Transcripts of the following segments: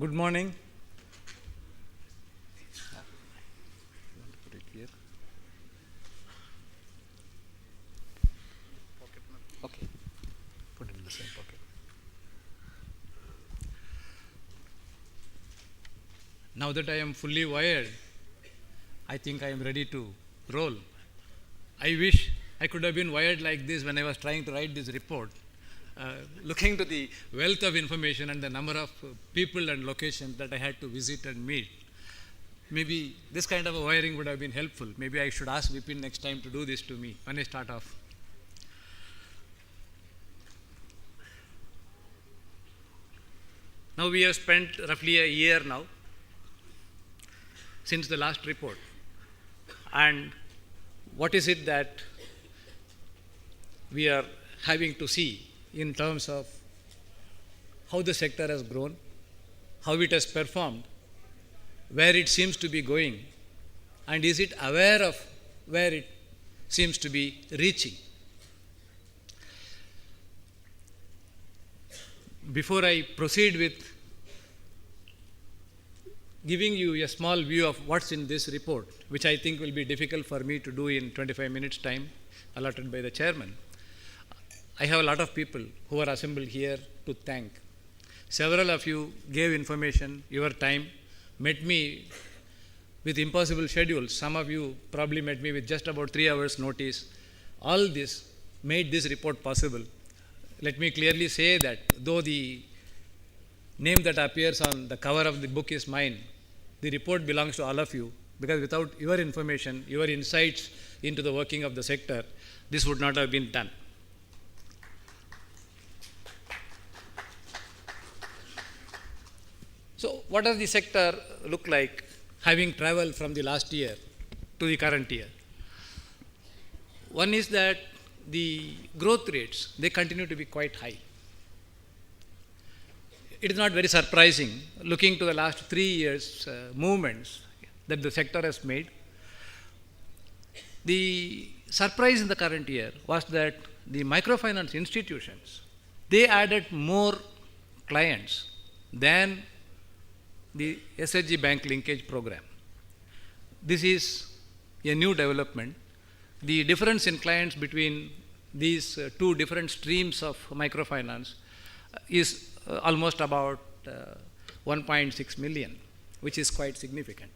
Good morning. Put it here. Okay. Put it in the same pocket. Now that I am fully wired, I think I am ready to roll. I wish I could have been wired like this when I was trying to write this report. Looking to the wealth of information and the number of people and locations that I had to visit and meet, maybe this kind of a wiring would have been helpful. Maybe I should ask Vipin next time to do this to me when I start off. Now we have spent roughly a year now since the last report. And what is it that we are having to see in terms of how the sector has grown, how it has performed, where it seems to be going, and is it aware of where it seems to be reaching? Before I proceed with giving you a small view of what's in this report, which I think will be difficult for me to do in 25 minutes time allotted by the chairman, I have a lot of people who are assembled here to thank. Several of you gave information, your time, met me with impossible schedules. Some of you probably met me with just about 3 hours notice. All this made this report possible. Let me clearly say that though the name that appears on the cover of the book is mine, the report belongs to all of you, because without your information, your insights into the working of the sector, this would not have been done. So what does the sector look like having traveled from the last year to the current year? One is that the growth rates, they continue to be quite high. It is not very surprising looking to the last 3 years' movements that the sector has made. The surprise in the current year was that the microfinance institutions, they added more clients than the SHG bank linkage program. This is a new development. The difference in clients between these two different streams of microfinance is almost about 1.6 million, which is quite significant.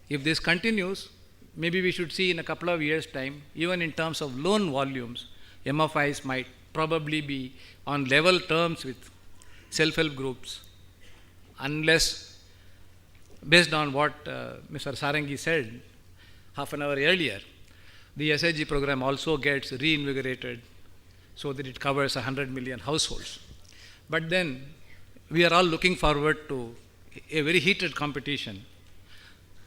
If this continues, maybe we should see in a couple of years' time, even in terms of loan volumes, MFIs might probably be on level terms with self-help groups, unless, based on what Mr. Sarangi said half an hour earlier, the SHG program also gets reinvigorated so that it covers 100 million households. But then we are all looking forward to a very heated competition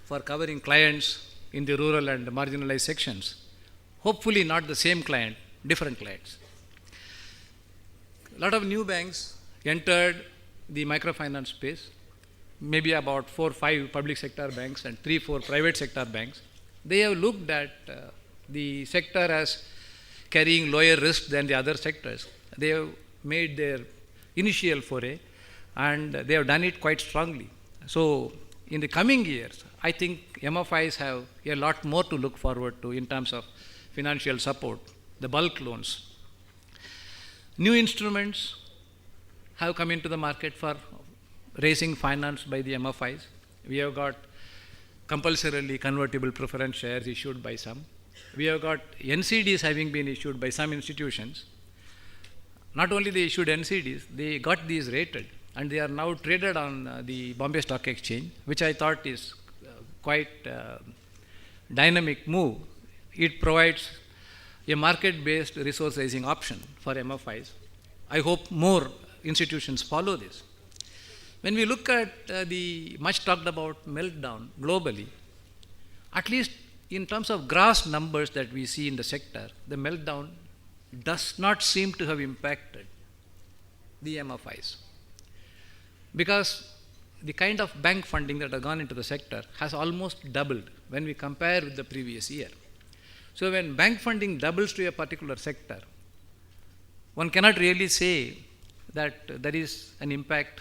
for covering clients in the rural and marginalized sections. Hopefully not the same client, different clients. A lot of new banks entered the microfinance space, maybe about 4 or 5 public sector banks and 3 or 4 private sector banks. They have looked at the sector as carrying lower risk than the other sectors. They have made their initial foray and they have done it quite strongly. So in the coming years, I think MFIs have a lot more to look forward to in terms of financial support, the bulk loans. New instruments have come into the market for raising finance by the MFIs. We have got compulsorily convertible preference shares issued by some. We have got NCDs having been issued by some institutions. Not only they issued NCDs, they got these rated and they are now traded on the Bombay Stock Exchange, which I thought is quite dynamic move. It provides a market-based resource raising option for MFIs. I hope more institutions follow this. When we look at the much talked about meltdown globally, at least in terms of gross numbers that we see in the sector, the meltdown does not seem to have impacted the MFIs. Because the kind of bank funding that has gone into the sector has almost doubled when we compare with the previous year. So when bank funding doubles to a particular sector, one cannot really say that there is an impact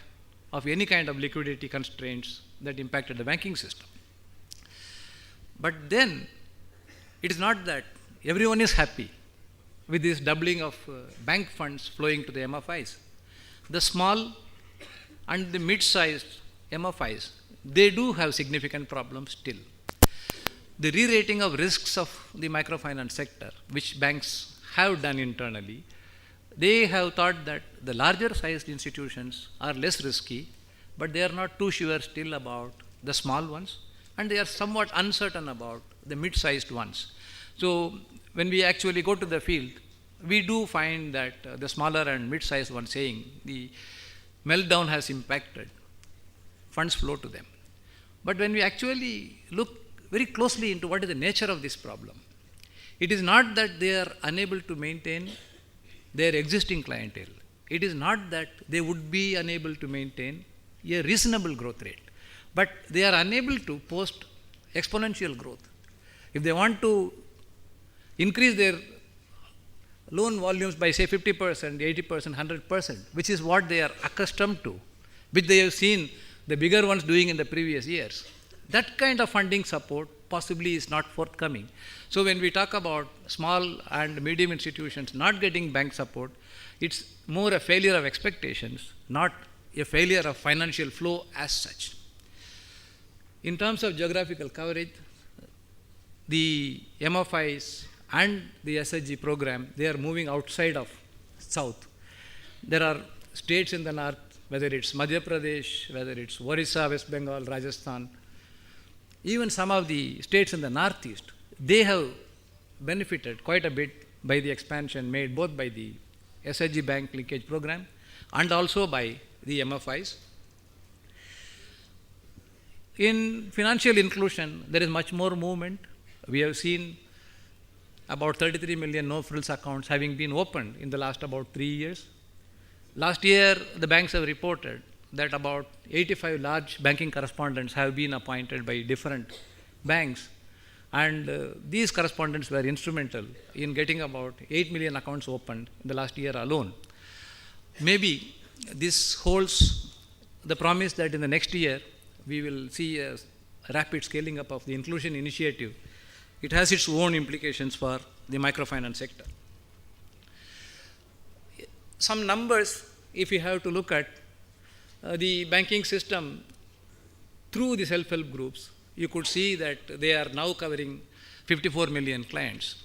of any kind of liquidity constraints that impacted the banking system. But then, it is not that everyone is happy with this doubling of bank funds flowing to the MFIs. The small and the mid-sized MFIs, they do have significant problems still. The re-rating of risks of the microfinance sector, which banks have done internally, they have thought that the larger sized institutions are less risky, but they are not too sure still about the small ones, and they are somewhat uncertain about the mid-sized ones. So when we actually go to the field, we do find that the smaller and mid-sized ones saying the meltdown has impacted funds flow to them. But when we actually look very closely into what is the nature of this problem, it is not that they are unable to maintain their existing clientele. It is not that they would be unable to maintain a reasonable growth rate, but they are unable to post exponential growth. If they want to increase their loan volumes by say 50%, 80%, 100%, which is what they are accustomed to, which they have seen the bigger ones doing in the previous years, that kind of funding support possibly is not forthcoming. So when we talk about small and medium institutions not getting bank support, it's more a failure of expectations, not a failure of financial flow as such. In terms of geographical coverage, the MFIs and the SHG program, they are moving outside of south. There are states in the north, whether it's Madhya Pradesh, whether it's Orissa, West Bengal, Rajasthan, even some of the states in the northeast, they have benefited quite a bit by the expansion made both by the SHG bank linkage program and also by the MFIs. In financial inclusion, there is much more movement. We have seen about 33 million no-frills accounts having been opened in the last about 3 years. Last year, the banks have reported that about 85 large banking correspondents have been appointed by different banks, and these correspondents were instrumental in getting about 8 million accounts opened in the last year alone. Maybe this holds the promise that in the next year, we will see a rapid scaling up of the inclusion initiative. It has its own implications for the microfinance sector. Some numbers, if we have to look at the banking system through the self-help groups, you could see that they are now covering 54 million clients.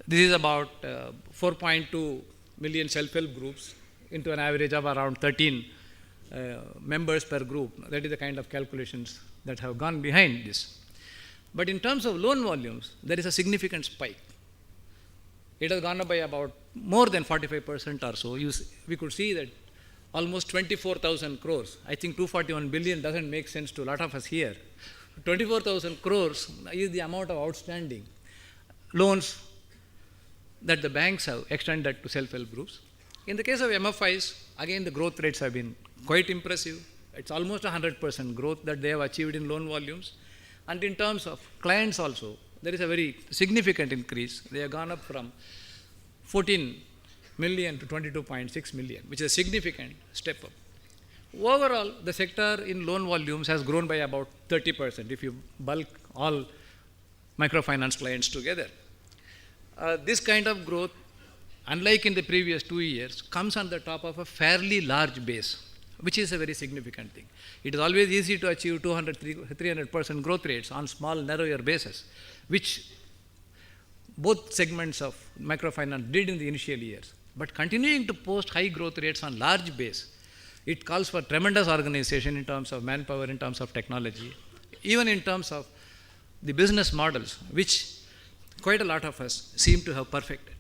This is about 4.2 million self-help groups into an average of around 13 members per group. That is the kind of calculations that have gone behind this. But in terms of loan volumes, there is a significant spike. It has gone up by about more than 45% or so. We could see that almost 24,000 crores. I think 241 billion doesn't make sense to a lot of us here. 24,000 crores is the amount of outstanding loans that the banks have extended to self-help groups. In the case of MFIs, again the growth rates have been quite impressive. It's almost 100% growth that they have achieved in loan volumes. And in terms of clients also, there is a very significant increase. They have gone up from 14 million to 22.6 million, which is a significant step up. Overall, the sector in loan volumes has grown by about 30% if you bulk all microfinance clients together. This kind of growth, unlike in the previous 2 years, comes on the top of a fairly large base, which is a very significant thing. It is always easy to achieve 200, 300% growth rates on small, narrower bases, which both segments of microfinance did in the initial years. But continuing to post high growth rates on large base, it calls for tremendous organization in terms of manpower, in terms of technology, even in terms of the business models, which quite a lot of us seem to have perfected.